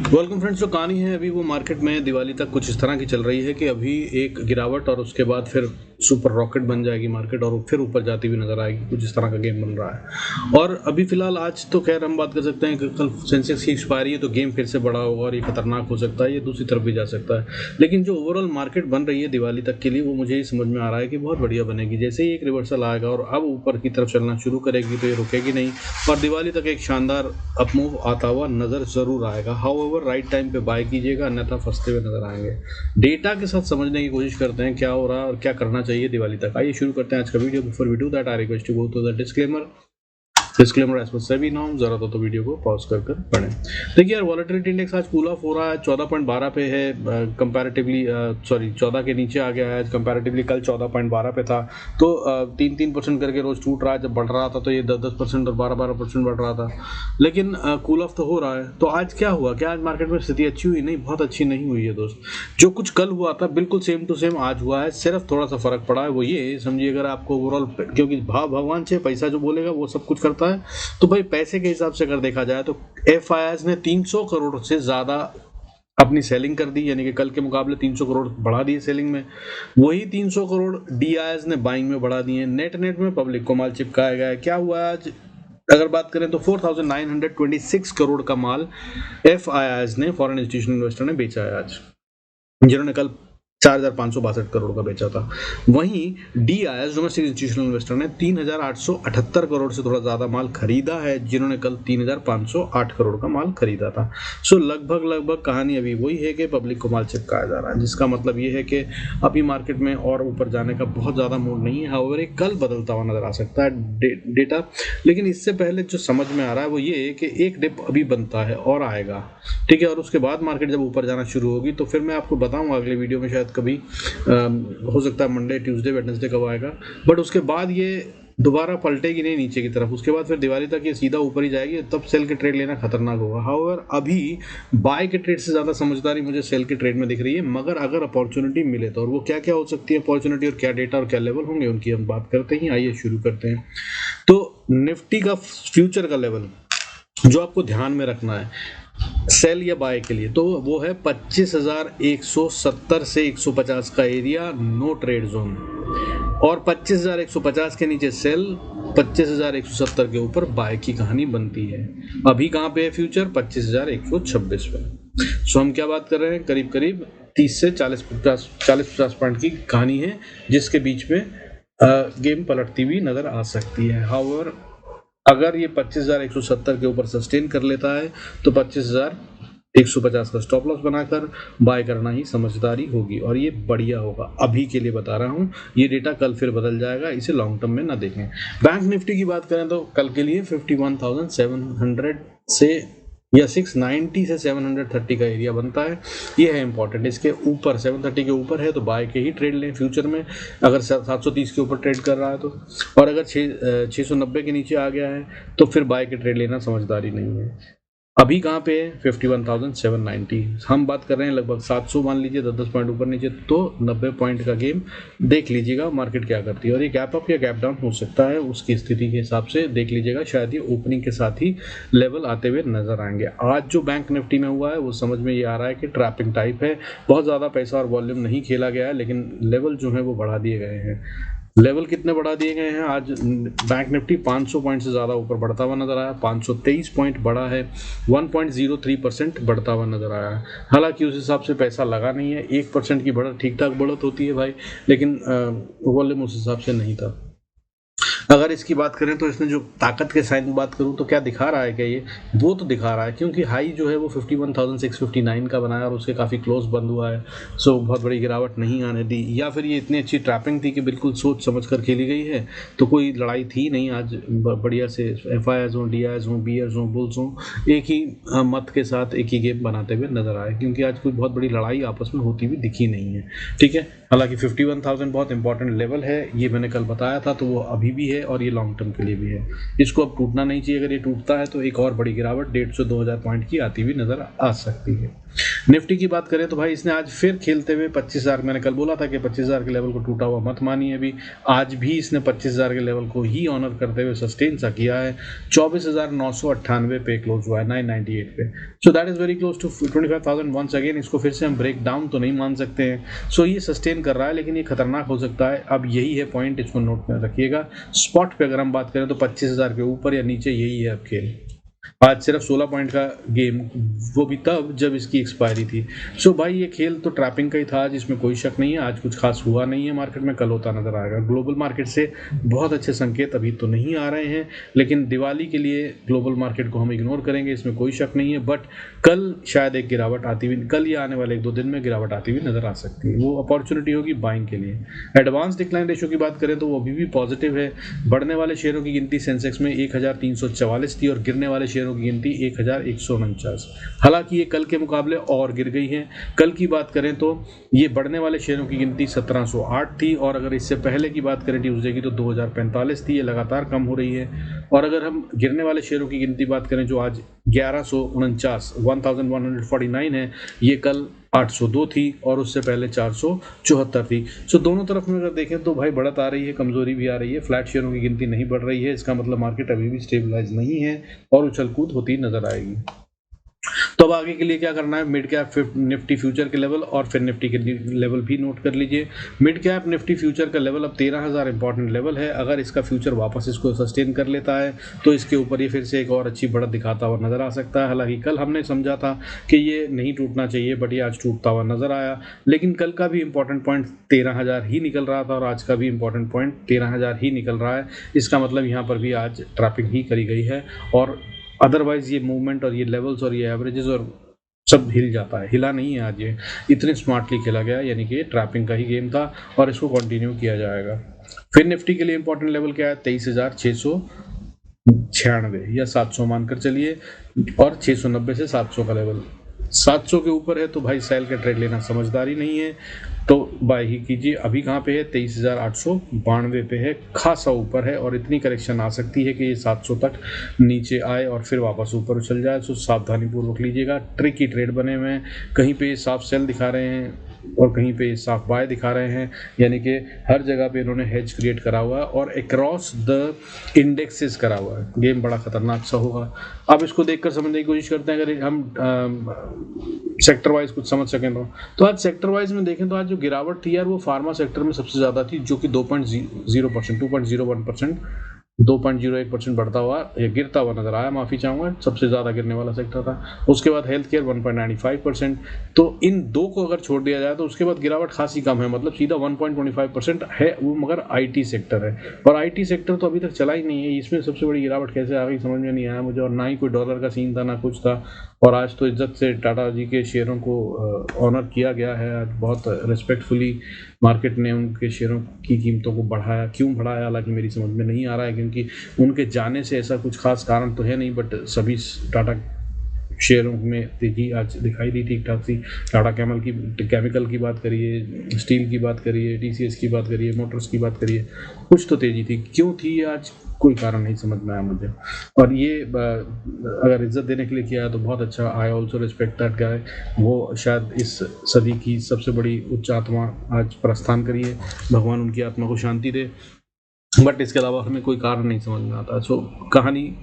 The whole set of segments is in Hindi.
Welcome friends. जो कहानी है अभी वो मार्केट में दिवाली तक कुछ इस तरह की चल रही है कि अभी एक गिरावट और उसके बाद फिर सुपर रॉकेट बन जाएगी मार्केट और फिर ऊपर जाती हुई नजर आएगी। कुछ इस तरह का गेम बन रहा है। और अभी फिलहाल आज तो खैर हम बात कर सकते हैं कि कल सेंसेक्स की एक्सपायरी है तो गेम फिर से बड़ा होगा और ये खतरनाक हो सकता है, ये दूसरी तरफ भी जा सकता है। लेकिन जो ओवरऑल मार्केट बन रही है दिवाली तक के लिए वो मुझे ही समझ में आ रहा है कि बहुत बढ़िया बनेगी। जैसे ही एक रिवर्सल आएगा और अब ऊपर की तरफ चलना शुरू करेगी तो ये रुकेगी नहीं और दिवाली तक एक शानदार अपमूव आता हुआ नजर जरूर आएगा। हाउएवर राइट टाइम पे बाय कीजिएगा, अन्यथा फंसते हुए नजर आएंगे। डेटा के साथ समझने की कोशिश करते हैं क्या हो रहा है और क्या करना चाहिए दिवाली तक। आइए शुरू करते हैं आज का video. Before we do that I request to go to the disclaimer as per SEBI norm. जरूरत हो तो वीडियो को पॉज कर पढ़ें। देखिए यार, वॉलेटिलिटी इंडेक्स आज कूल ऑफ हो रहा है, 14.12 पे है कंपैरेटिवली, 14 के नीचे आ गया है आज कंपैरेटिवली। कल 14.12 पे था तो 3% करके रोज टूट रहा है। जब बढ़ रहा था तो ये 10% और 12% बढ़ रहा था, लेकिन कूल ऑफ तो हो रहा है। तो आज क्या हुआ? क्या आज मार्केट में स्थिति अच्छी हुई? नहीं, बहुत अच्छी नहीं हुई है दोस्त। जो कुछ कल हुआ था बिल्कुल सेम टू सेम आज हुआ है, सिर्फ थोड़ा सा फर्क पड़ा है। वो ये समझिए, अगर आपको ओवरऑल, क्योंकि भाव भगवान से पैसा जो बोलेगा वो सब कुछ करता है, तो भाई पैसे के हिसाब से अगर देखा जाए तो एफआईआईज ने 300 करोड़ से ज्यादा अपनी सेलिंग कर दी, यानी कि कल के मुकाबले 300 करोड़ बढ़ा दिए सेलिंग में। वही 300 करोड़ डीआईएस ने बाइंग में बढ़ा दिए। नेट में पब्लिक को माल चिपकाया गया है। क्या हुआ आज अगर बात करें तो 4926 करोड़ का माल एफआईआईज ने, फॉरेन इंस्टीट्यूशनल इन्वेस्टर ने बेचा है आज, जिन्होंने कल 4562 करोड़ का बेचा था। वहीं डीआईएस, डोमेस्टिक इंस्टीट्यूशनल इन्वेस्टर ने 3878 करोड़ से थोड़ा ज्यादा माल खरीदा है, जिन्होंने कल 3508 करोड़ का माल खरीदा था। सो लगभग कहानी अभी वही है कि पब्लिक को माल चिपकाया जा रहा है, जिसका मतलब ये है कि अभी मार्केट में और ऊपर जाने का बहुत ज्यादा मूड नहीं है। हाउएवर एक कल बदलता हुआ नजर आ सकता है डेटा, लेकिन इससे पहले जो समझ में आ रहा है वो ये है कि एक डिप अभी बनता है और आएगा, ठीक है, और उसके बाद मार्केट जब ऊपर जाना शुरू होगी तो फिर मैं आपको बताऊंगा अगले वीडियो में, शायद कभी हो सकता है मंडे, ट्यूसडे, वेडनेसडे कब आएगा। बट उसके बाद ये दोबारा पलटेगी नहीं नीचे की तरफ, उसके बाद फिर दिवाली तक ये सीधा ऊपर ही जाएगी, तब सेल के ट्रेड लेना खतरनाक होगा। हाउएवर अभी बाय के ट्रेड से ज्यादा समझदारी मुझे सेल के ट्रेड में दिख रही है, मगर अगर अपॉर्चुनिटी मिले तो। और वो क्या क्या हो सकती है अपॉर्चुनिटी और क्या डेटा और क्या लेवल होंगे उनकी हम बात करते हैं। आइए शुरू करते हैं। तो निफ्टी का फ्यूचर का लेवल जो आपको ध्यान में रखना है सेल या बाय के लिए, तो वो है 25,170 से 150 का एरिया, नो ट्रेड जोन, और 25,150 के नीचे सेल, 25,170 के ऊपर बाय की कहानी बनती है। अभी कहाँ पे है फ्यूचर? 25,126 पे। सो हम क्या बात कर रहे हैं? करीब करीब 30 से 40-50 पॉइंट की कहानी है, जिसके बीच में गेम पलटती हुई नजर आ सकती है। हाउएवर अगर ये 25,170 के ऊपर सस्टेन कर लेता है तो 25,150 का स्टॉप लॉस बनाकर बाय करना ही समझदारी होगी और ये बढ़िया होगा। अभी के लिए बता रहा हूँ, ये डेटा कल फिर बदल जाएगा, इसे लॉन्ग टर्म में ना देखें। बैंक निफ्टी की बात करें तो कल के लिए 51,700 से या 690 से 730 का एरिया बनता है। ये है इंपॉर्टेंट। इसके ऊपर 730 के ऊपर है तो बाय के ही ट्रेड लें फ्यूचर में, अगर 730 के ऊपर ट्रेड कर रहा है तो। और अगर 690 के नीचे आ गया है तो फिर बाय के ट्रेड लेना समझदारी नहीं है। अभी कहाँ पे है? 51,790। हम बात कर रहे हैं लगभग 700, मान लीजिए 10 पॉइंट ऊपर नीचे, तो 90 पॉइंट का गेम देख लीजिएगा मार्केट क्या करती है। और ये गैप अप या गैप डाउन हो सकता है, उसकी स्थिति के हिसाब से देख लीजिएगा। शायद ये ओपनिंग के साथ ही लेवल आते हुए नजर आएंगे। आज जो बैंक निफ्टी में हुआ है वो समझ में ये आ रहा है कि ट्रैपिंग टाइप है, बहुत ज़्यादा पैसा और वॉल्यूम नहीं खेला गया है, लेकिन लेवल जो है वो बढ़ा दिए गए हैं। लेवल कितने बढ़ा दिए गए हैं? आज बैंक निफ्टी 500 पॉइंट से ज़्यादा ऊपर बढ़ता हुआ नजर आया, 523 पॉइंट बढ़ा है, 1.03% बढ़ता हुआ नजर आया है। हालांकि उस हिसाब से पैसा लगा नहीं है, 1% की बढ़त ठीक ठाक बढ़त होती है भाई, लेकिन वॉल्यूम उस हिसाब से नहीं था। अगर इसकी बात करें तो इसने जो ताकत के साइन बात करूं तो क्या दिखा रहा है? क्या ये वो तो दिखा रहा है, क्योंकि हाई जो है वो 51,659 का बनाया और उसके काफ़ी क्लोज बंद हुआ है। सो बहुत बड़ी गिरावट नहीं आने दी, या फिर ये इतनी अच्छी ट्रैपिंग थी कि बिल्कुल सोच समझ कर खेली गई है, तो कोई लड़ाई थी नहीं। आज बढ़िया से एफआईआईज हों, डीआईएस हों, बीयर्स हों, बुल्स हों, एक ही मत के साथ एक ही गेम बनाते हुए नजर आए, क्योंकि आज कोई बहुत बड़ी लड़ाई आपस में होती हुई दिखी नहीं है, ठीक है। हालांकि 51,000 बहुत इंपॉर्टेंट लेवल है, ये मैंने कल बताया था, तो वो अभी भी है और ये लॉन्ग टर्म के लिए भी है। इसको अब टूटना नहीं चाहिए। अगर ये टूटता है तो एक और बड़ी गिरावट 150 से 2,000 पॉइंट की आती हुई नजर आ सकती है। निफ्टी की बात करें तो भाई इसने आज फिर खेलते हुए 25,000, मैंने कल बोला था कि 25,000 के लेवल को टूटा हुआ मत मानिए अभी, आज भी इसने 25,000 के लेवल को ही ऑनर करते हुए सस्टेन सा किया है। 24,998 पे क्लोज हुआ है, 998 पे। So that is very close to 25,000 once again. इसको फिर से हम ब्रेक डाउन तो नहीं मान सकते हैं। सो ये सस्टेन कर रहा है, लेकिन ये खतरनाक हो सकता है। अब यही है पॉइंट, इसको नोट में रखिएगा। स्पॉट पे अगर हम बात करें तो 25,000 के ऊपर या नीचे यही है अब खेल। आज सिर्फ 16 पॉइंट का गेम, वो भी तब जब इसकी एक्सपायरी थी। सो भाई ये खेल तो ट्रैपिंग का ही था, जिसमें कोई शक नहीं है। आज कुछ खास हुआ नहीं है मार्केट में, कल होता नजर आएगा। ग्लोबल मार्केट से बहुत अच्छे संकेत अभी तो नहीं आ रहे हैं, लेकिन दिवाली के लिए ग्लोबल मार्केट को हम इग्नोर करेंगे, इसमें कोई शक नहीं है। बट कल शायद एक गिरावट आती हुई, कल या आने वाले 1-2 दिन में गिरावट आती हुई नजर आ सकती है। वो अपॉर्चुनिटी होगी बाइंग के लिए। एडवांस डिक्लाइन रेशियो की बात करें तो वो अभी भी पॉजिटिव है। बढ़ने वाले शेयरों की गिनती सेंसेक्स में 1,344 थी और गिरने वाले शेयरों की गिनती 1,149। हालांकि ये कल के मुकाबले और गिर गई है। कल की बात करें तो ये बढ़ने वाले शेयरों की गिनती 1,708 थी, और अगर इससे पहले की बात करें ट्यूसडे की तो 2,045 थी। ये लगातार कम हो रही है। और अगर हम गिरने वाले शेयरों की गिनती बात करें जो आज 1149 है, ये कल 802 थी और उससे पहले 474 थी। सो दोनों तरफ में अगर देखें तो भाई बढ़त आ रही है, कमजोरी भी आ रही है। फ्लैट शेयरों की गिनती नहीं बढ़ रही है, इसका मतलब मार्केट अभी भी स्टेबलाइज नहीं है और उछल कूद होती नजर आएगी। तो अब आगे के लिए क्या करना है, मिड कैप निफ्टी फ्यूचर के लेवल और फिर निफ्टी के लेवल भी नोट कर लीजिए। मिड कैप निफ्टी फ्यूचर का लेवल अब 13,000 इंपॉर्टेंट लेवल है। अगर इसका फ्यूचर वापस इसको सस्टेन कर लेता है तो इसके ऊपर ये फिर से एक और अच्छी बढ़त दिखाता हुआ नजर आ सकता है। हालांकि कल हमने समझा था कि ये नहीं टूटना चाहिए, बट ये आज टूटता हुआ नजर आया। लेकिन कल का भी इंपॉर्टेंट पॉइंट 13,000 ही निकल रहा था और आज का भी इंपॉर्टेंट पॉइंट 13,000 ही निकल रहा है। इसका मतलब यहाँ पर भी आज ट्रैपिंग ही करी गई है, और अदरवाइज ये मूवमेंट और ये लेवल्स और ये एवरेजेस और सब हिल जाता है। हिला नहीं है आज, ये इतने स्मार्टली खेला गया, यानी कि ट्रैपिंग का ही गेम था और इसको कंटिन्यू किया जाएगा। फिर निफ्टी के लिए इंपॉर्टेंट लेवल क्या है, 23,696 या 700 मानकर चलिए, और 690 से 700 का लेवल। 700 के ऊपर है तो भाई सेल का ट्रेड लेना समझदारी नहीं है, तो बाय ही कीजिए। अभी कहाँ पे है, 23,892 पे है, खासा ऊपर है और इतनी करेक्शन आ सकती है कि ये 700 तक नीचे आए और फिर वापस ऊपर उछल जाए। तो सावधानी पूर्वक लीजिएगा। ट्रिकी ट्रेड बने हुए हैं, कहीं पे साफ सेल दिखा रहे हैं और कहीं पे साफ बाय दिखा रहे हैं, यानी कि हर जगह पे इन्होंने हेज क्रिएट करा हुआ है और अक्रॉस द इंडेक्सेस करा हुआ है। गेम बड़ा खतरनाक सा होगा। अब इसको देखकर समझने की कोशिश करते हैं, अगर हम सेक्टर वाइज कुछ समझ सकें तो आज सेक्टर वाइज में देखें तो आज जो गिरावट थी यार, वो फार्मा सेक्टर में सबसे ज़्यादा थी, जो कि 2.0%, 2.01%, 2.01% बढ़ता हुआ या गिरता हुआ नजर आया, माफी चाहूंगा, सबसे ज्यादा गिरने वाला सेक्टर था। उसके बाद हेल्थ केयर 1.95%। तो इन दो को अगर छोड़ दिया जाए तो उसके बाद गिरावट खासी कम है, मतलब सीधा 1.25% है वो, मगर आईटी सेक्टर है और आईटी सेक्टर तो अभी तक चला ही नहीं है। इसमें सबसे बड़ी गिरावट कैसे आ गई समझ में नहीं आया मुझे, और ना ही कोई डॉलर का सीन था ना कुछ था। और आज तो इज्जत से टाटा जी के शेयरों को ऑनर किया गया है, आज बहुत रिस्पेक्टफुली मार्केट ने उनके शेयरों की कीमतों को बढ़ाया। क्यों बढ़ाया हालांकि मेरी समझ में नहीं आ रहा है, क्योंकि उनके जाने से ऐसा कुछ खास कारण तो है नहीं, बट सभी टाटा शेयरों में तेजी आज दिखाई दी ठीक ठाक सी। टाटा केमिकल की बात करिए, स्टील की बात करिए, टीसीएस की बात करिए, मोटर्स की बात करिए, कुछ तो तेजी थी। क्यों थी आज कोई कारण नहीं समझ में आया मुझे। और ये अगर इज्जत देने के लिए किया है तो बहुत अच्छा। I also respect that guy. वो शायद इस सदी की सबसे बड़ी उच्च आत्मा आज प्रस्थान करिए, भगवान उनकी आत्मा को शांति दे। बट इसके अलावा हमें कोई कारण नहीं समझ में आता। सो कहानी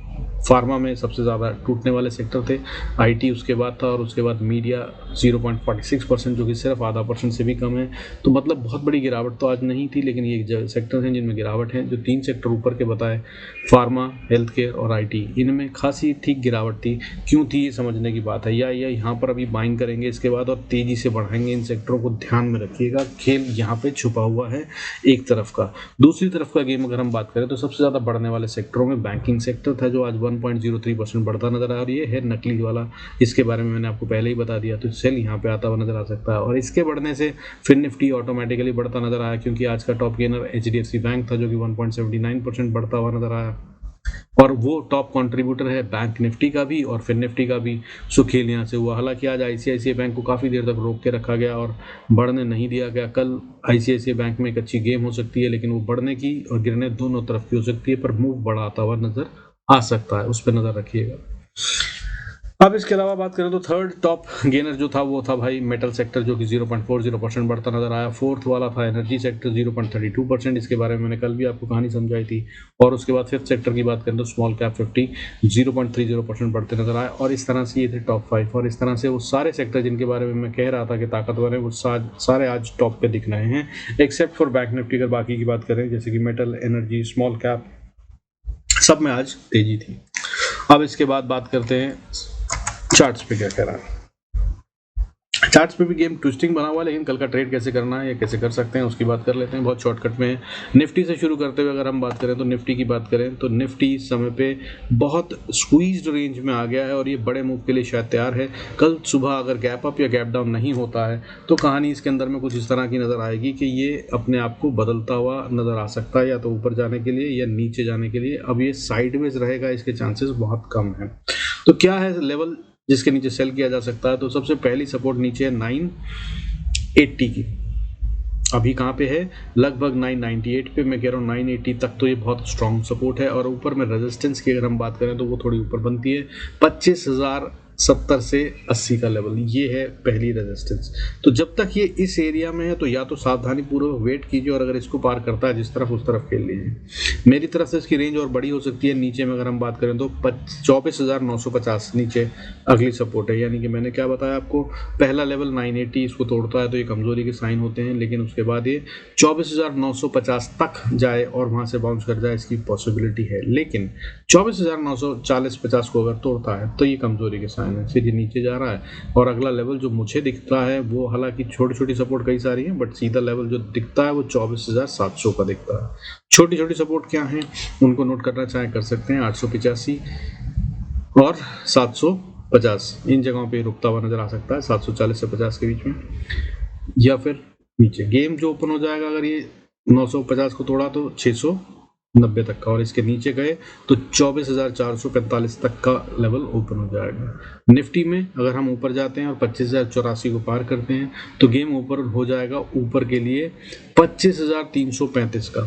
फार्मा में सबसे ज़्यादा टूटने वाले सेक्टर थे, आईटी उसके बाद था, और उसके बाद मीडिया 0.46%, जो कि सिर्फ आधा % से भी कम है। तो मतलब बहुत बड़ी गिरावट तो आज नहीं थी, लेकिन ये सेक्टर हैं जिनमें गिरावट है। जो 3 सेक्टर ऊपर के बताए, फार्मा, हेल्थ केयर और आईटी, इनमें खासी ठीक गिरावट थी। क्यों थी ये समझने की बात है, या यहाँ पर अभी बाइंग करेंगे इसके बाद और तेज़ी से बढ़ाएंगे इन सेक्टरों को, ध्यान में रखिएगा। खेल यहाँ पर छुपा हुआ है एक तरफ का। दूसरी तरफ का गेम अगर हम बात करें तो सबसे ज़्यादा बढ़ने वाले सेक्टरों में बैंकिंग सेक्टर था, जो आज 1.03% बढ़ता नजर आ रही है नकली वाला। इसके बारे में मैंने आपको पहले ही बता दिया, तो सेल यहाँ पे आता हुआ नजर आ सकता है। और इसके बढ़ने से फिर निफ्टी ऑटोमेटिकली बढ़ता नजर आया, क्योंकि आज का टॉप गेनर एचडीएफसी बैंक था, जो कि 1.79% बढ़ता हुआ नजर आया, और वो टॉप कंट्रीब्यूटर है बैंक निफ्टी का भी और फिर निफ्टी का भी। सो खेल यहाँ से हुआ। हालांकि आज आईसीआईसीआई बैंक को काफ़ी देर तक रोक के रखा गया और बढ़ने नहीं दिया गया। कल आईसीआईसीआई बैंक में एक अच्छी गेम हो सकती है, लेकिन वो बढ़ने की और गिरने दोनों तरफ की हो सकती है, पर मूव बड़ा आता हुआ नजर आ सकता है, उस पर नजर रखिएगा। अब इसके अलावा बात करें तो थर्ड टॉप गेनर जो था वो था भाई मेटल सेक्टर, जो कि 0.40% बढ़ता नजर आया। फोर्थ वाला था एनर्जी सेक्टर 0.32%, इसके बारे में मैंने कल भी आपको कहानी समझाई थी। और उसके बाद फिफ्थ सेक्टर की बात करें तो स्मॉल कैप 50 0.30% बढ़ते नजर आए। और इस तरह से ये थे टॉप 5, और इस तरह से वो सारे सेक्टर जिनके बारे में मैं कह रहा था कि ताकतवर है वो सारे आज टॉप पे दिख रहे हैं, एक्सेप्ट फॉर बैंक निफ्टी। अगर बाकी की बात करें जैसे कि मेटल, एनर्जी, स्मॉल कैप, सब में आज तेजी थी। अब इसके बाद बात करते हैं चार्ट्स पे क्या कह रहा है। चार्ट्स पे भी गेम ट्विस्टिंग बना हुआ है, लेकिन कल का ट्रेड कैसे करना है या कैसे कर सकते हैं उसकी बात कर लेते हैं बहुत शॉर्टकट में। निफ्टी से शुरू करते हुए अगर हम बात करें तो निफ्टी की बात करें तो निफ्टी इस समय पे बहुत स्क्वीज्ड रेंज में आ गया है और ये बड़े मूव के लिए शायद तैयार है। कल सुबह अगर गैप अप या गैप डाउन नहीं होता है तो कहानी इसके अंदर में कुछ इस तरह की नज़र आएगी कि ये अपने आप को बदलता हुआ नज़र आ सकता है, या तो ऊपर जाने के लिए या नीचे जाने के लिए। अब ये साइडवेज रहेगा, इसके चांसेस बहुत कम हैं। तो क्या है लेवल जिसके नीचे सेल किया जा सकता है? तो सबसे पहली सपोर्ट नीचे है 980 की। अभी कहाँ पे है? लगभग 998 पे। मैं कह रहा हूँ 980 तक तो ये बहुत स्ट्रॉन्ग सपोर्ट है। और ऊपर में रेजिस्टेंस की अगर हम बात करें तो वो थोड़ी ऊपर बनती है 25,070 से 80 का लेवल, ये है पहली रेजिस्टेंस। तो जब तक ये इस एरिया में है तो या तो सावधानी पूर्वक वेट कीजिए, और अगर इसको पार करता है जिस तरफ उस तरफ खेल लीजिए। मेरी तरफ से इसकी रेंज और बड़ी हो सकती है। नीचे में अगर हम बात करें तो 24,950 नीचे अगली सपोर्ट है। यानी कि मैंने क्या बताया आपको, पहला लेवल 980 इसको तोड़ता है तो ये कमजोरी के साइन होते हैं, लेकिन उसके बाद ये 24,950 तक जाए और वहां से बाउंस कर जाए, इसकी पॉसिबिलिटी है। लेकिन 24,940-50 को अगर तोड़ता है तो ये कमजोरी के साइन है, फिर ये नीचे जा रहा है। और अगला लेवल जो मुझे दिखता है वो, हालांकि छोटी छोटी सपोर्ट कई सारी हैं, बट सीधा लेवल जो दिखता है वो 24,700 का दिखता है। छोटी छोटी सपोर्ट क्या है उनको नोट करना चाहे कर सकते हैं, 885 और 750 इन जगहों पे रुकता हुआ नजर आ सकता है, 740 से 50 के बीच में। या फिर नीचे गेम जो ओपन हो जाएगा, अगर ये 950 को तोड़ा तो 690 तक का, और इसके नीचे गए तो 24,445 तक का लेवल ओपन हो जाएगा। निफ्टी में अगर हम ऊपर जाते हैं और 25,084 को पार करते हैं तो गेम ऊपर हो जाएगा ऊपर के लिए 25,335 का,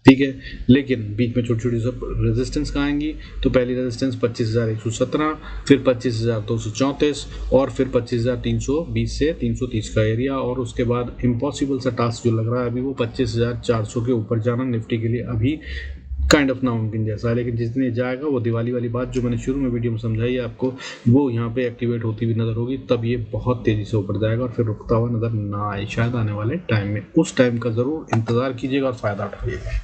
ठीक है। लेकिन बीच में छोटी छोटी सब रेजिस्टेंस कहाँ आएंगी? तो पहली रेजिस्टेंस 25,117, फिर 25,234 और फिर 25,320 से 330 का एरिया। और उसके बाद इम्पॉसिबल सा टास्क जो लग रहा है अभी वो 25,400 के ऊपर जाना निफ्टी के लिए अभी काइंड ऑफ नामुमकिन जैसा है। लेकिन जितने जाएगा वो दिवाली वाली बात जो मैंने शुरू में वीडियो में समझाई है आपको, वो यहाँ पे एक्टिवेट होती हुई नजर होगी, तब ये बहुत तेजी से ऊपर जाएगा और फिर रुकता हुआ नजर ना आए शायद आने वाले टाइम में। उस टाइम का जरूर इंतजार कीजिएगा और फायदा उठाइएगा।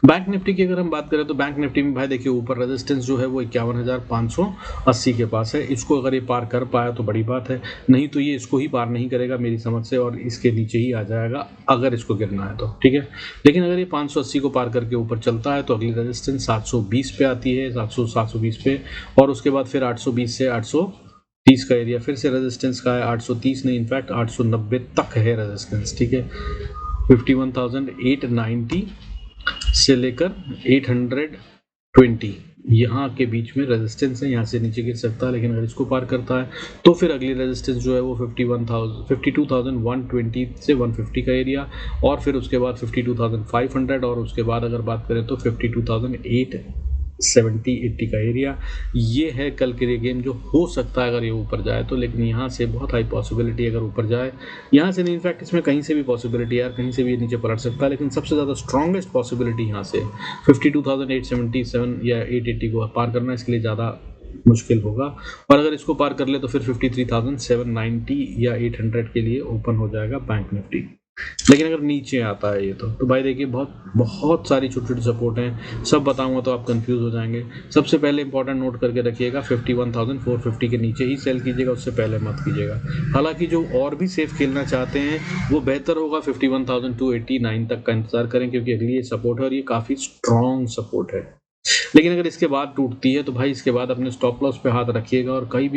बैंक निफ्टी की अगर हम बात करें तो बैंक निफ्टी में भाई देखिए ऊपर रेजिस्टेंस जो है वो 51,580 के पास है। इसको अगर ये पार कर पाया तो बड़ी बात है, नहीं तो ये इसको ही पार नहीं करेगा मेरी समझ से, और इसके नीचे ही आ जाएगा अगर इसको गिरना है तो, ठीक है। लेकिन अगर ये 580 को पार करके ऊपर चलता है तो अगली रेजिस्टेंस 720 पे आती है, 720 पे। और उसके बाद फिर 820 से 830 का एरिया फिर से रेजिस्टेंस का है। 830 नहीं, इनफैक्ट 890 तक है रेजिस्टेंस, ठीक है। 51,890 से लेकर 820 यहाँ के बीच में रेजिस्टेंस है, यहाँ से नीचे गिर सकता है। लेकिन अगर इसको पार करता है तो फिर अगली रेजिस्टेंस जो है वो 52,120 से 150 का एरिया, और फिर उसके बाद 52,500, और उसके बाद अगर बात करें तो 52,870-80 का एरिया। ये है कल के लिए गेम जो हो सकता है अगर ये ऊपर जाए तो। लेकिन यहाँ से बहुत हाई पॉसिबिलिटी अगर ऊपर जाए, यहाँ से नहीं, इनफैक्ट इसमें कहीं से भी पॉसिबिलिटी यार, कहीं से भी नीचे पलट सकता है। लेकिन सबसे ज़्यादा स्ट्रॉन्गेस्ट पॉसिबिलिटी यहाँ से 52,877 या 880 को पार करना, इसके लिए ज़्यादा मुश्किल होगा। और अगर इसको पार कर ले तो फिर 53,790 या 800 के लिए ओपन हो जाएगा बैंक निफ्टी। लेकिन अगर नीचे आता है ये तो भाई देखिए बहुत सारी छोटी छोटी सपोर्ट हैं, सब बताऊंगा तो आप कंफ्यूज हो जाएंगे। सबसे पहले इंपॉर्टेंट नोट करके रखिएगा, 51,450 के नीचे ही सेल कीजिएगा, उससे पहले मत कीजिएगा। हालांकि जो और भी सेफ खेलना चाहते हैं वो बेहतर होगा 51,289 तक का इंतजार करें, क्योंकि अगली ये सपोर्ट है और ये काफ़ी स्ट्रॉन्ग सपोर्ट है। लेकिन अगर इसके बाद टूटती है तो भाई इसके बाद अपने स्टॉप लॉस पे हाथ रखिएगा, और कहीं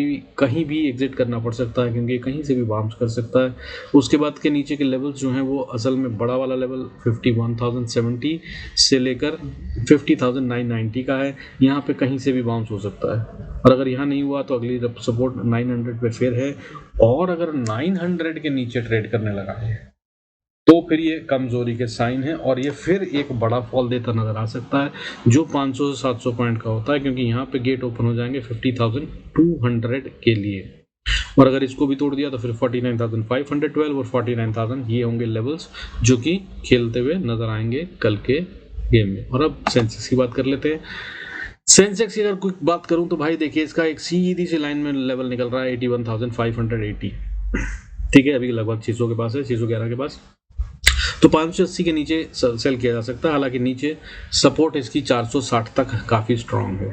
भी एग्जिट करना पड़ सकता है, क्योंकि कहीं से भी बाउंस कर सकता है। उसके बाद के नीचे के लेवल्स जो हैं वो असल में बड़ा वाला लेवल 51,070 से लेकर 50,990 का है, यहाँ पे कहीं से भी बाउंस हो सकता है। और अगर यहाँ नहीं हुआ तो अगली सपोर्ट 900 पे फिर है, और अगर 900 के नीचे ट्रेड करने लगा है तो फिर ये कमजोरी के साइन है और ये फिर एक बड़ा फॉल देता नजर आ सकता है जो 500 से 700 पॉइंट का होता है, क्योंकि यहाँ पे गेट ओपन हो जाएंगे 50,200 के लिए, और अगर इसको भी तोड़ दिया तो फिर 49,512 और 49,000 ये होंगे लेवल्स जो कि खेलते हुए नजर आएंगे कल के गेम में। और अब सेंसेक्स की बात कर लेते हैं। सेंसेक्स की अगर कोई बात करूं तो भाई देखिए इसका एक सीधी सी लाइन में लेवल निकल रहा है 81,580, ठीक है, अभी लगभग 600 के पास है, 611 के पास, तो 580 के नीचे सेल किया जा सकता है। हालांकि नीचे सपोर्ट इसकी 460 तक काफी स्ट्रांग है,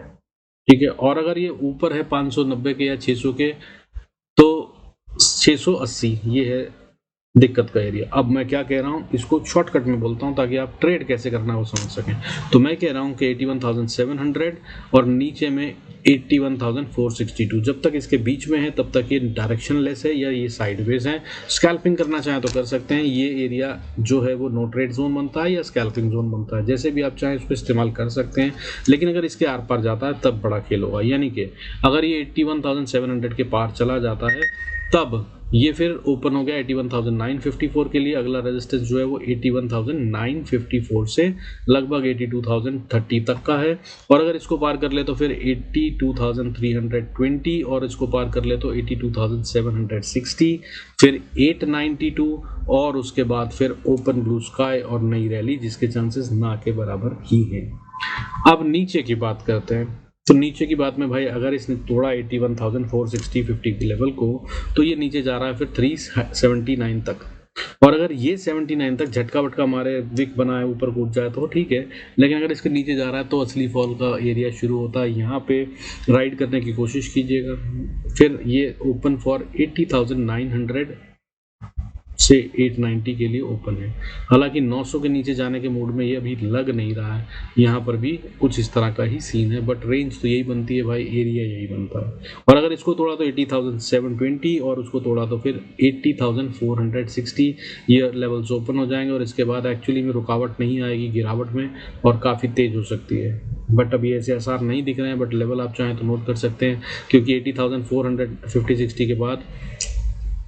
ठीक है, और अगर ये ऊपर है 590 के या 600 के तो 680 ये है दिक्कत का एरिया। अब मैं क्या कह रहा हूँ, इसको शॉर्टकट में बोलता हूँ ताकि आप ट्रेड कैसे करना है वो समझ सकें। तो मैं कह रहा हूँ कि 81,700 और नीचे में 81,462, जब तक इसके बीच में है तब तक ये डायरेक्शनलेस है या ये साइडवेज है। स्कैल्पिंग करना चाहें तो कर सकते हैं, ये एरिया जो है वो नो ट्रेड जोन बनता है या स्कैल्पिंग जोन बनता है, जैसे भी आप चाहें उसको इस्तेमाल कर सकते हैं। लेकिन अगर इसके आर पार जाता है तब बड़ा खेल होगा, यानी कि अगर ये 81,700 के पार चला जाता है तब ये फिर ओपन हो गया 81,954 के लिए। अगला रेजिस्टेंस जो है वो 81,954 से लगभग 82,030 तक का है, और अगर इसको पार कर ले तो फिर 82,320 और इसको पार कर ले तो 82,760, फिर 892 और उसके बाद फिर ओपन ब्लू स्काई और नई रैली जिसके चांसेस ना के बराबर ही हैं। अब नीचे की बात करते हैं। तो नीचे की बात में भाई अगर इसने तोड़ा 81,460 के लेवल को तो ये नीचे जा रहा है फिर 379 तक, और अगर ये 79 तक झटका वटका मारे, विक बनाए, ऊपर कूद जाए तो ठीक है, लेकिन अगर इसके नीचे जा रहा है तो असली फॉल का एरिया शुरू होता है। यहाँ पे राइड करने की कोशिश कीजिएगा, फिर ये ओपन फॉर 80,900 से 890 के लिए ओपन है। हालांकि 900 के नीचे जाने के मूड में ये अभी लग नहीं रहा है, यहाँ पर भी कुछ इस तरह का ही सीन है, बट रेंज तो यही बनती है भाई, एरिया यही बनता है। और अगर इसको तोड़ा तो 80,720 और उसको तोड़ा तो फिर 80,460 ये लेवल्स ओपन हो जाएंगे, और इसके बाद एक्चुअली में रुकावट नहीं आएगी गिरावट में और काफ़ी तेज हो सकती है, बट अभी ऐसे आसार नहीं दिख रहे हैं। बट लेवल आप चाहें तो नोट कर सकते हैं, क्योंकि 80,450-60 के बाद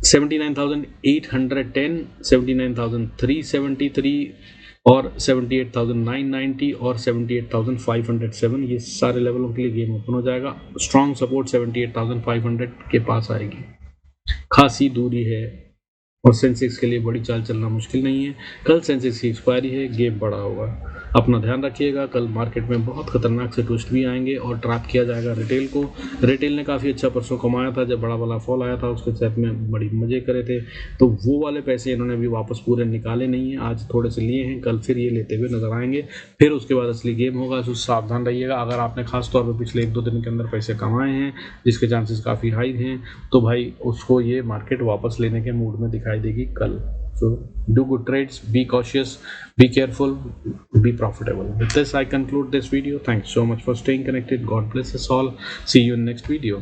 79,810, 79,373 और 78,990 और 78,507 ये सारे लेवलों के लिए गेम ओपन हो जाएगा। स्ट्रॉन्ग सपोर्ट 78,500 के पास आएगी, खासी दूरी है, और सेंसेक्स के लिए बड़ी चाल चलना मुश्किल नहीं है। कल सेंसेक्स की एक्सपायरी है, गेम बड़ा होगा, अपना ध्यान रखिएगा। कल मार्केट में बहुत खतरनाक से ट्विस्ट भी आएंगे और ट्रैप किया जाएगा रिटेल को। रिटेल ने काफ़ी अच्छा परसों कमाया था, जब बड़ा वाला फॉल आया था उसके साथ में बड़ी मजे करे थे, तो वो वाले पैसे इन्होंने अभी वापस पूरे निकाले नहीं हैं, आज थोड़े से लिए हैं, कल फिर ये लेते हुए नजर आएंगे, फिर उसके बाद असली गेम होगा। तो सावधान रहिएगा। अगर आपने खास तौर पर पिछले 1-2 दिन के अंदर पैसे कमाए हैं जिसके चांसेस काफ़ी हाई हैं, तो भाई उसको ये मार्केट वापस लेने के मूड में दिखाई देगी कल। So do good trades, be cautious, be careful, be profitable. With this, I conclude this video. Thanks so much for staying connected. God bless us all. See you in next video.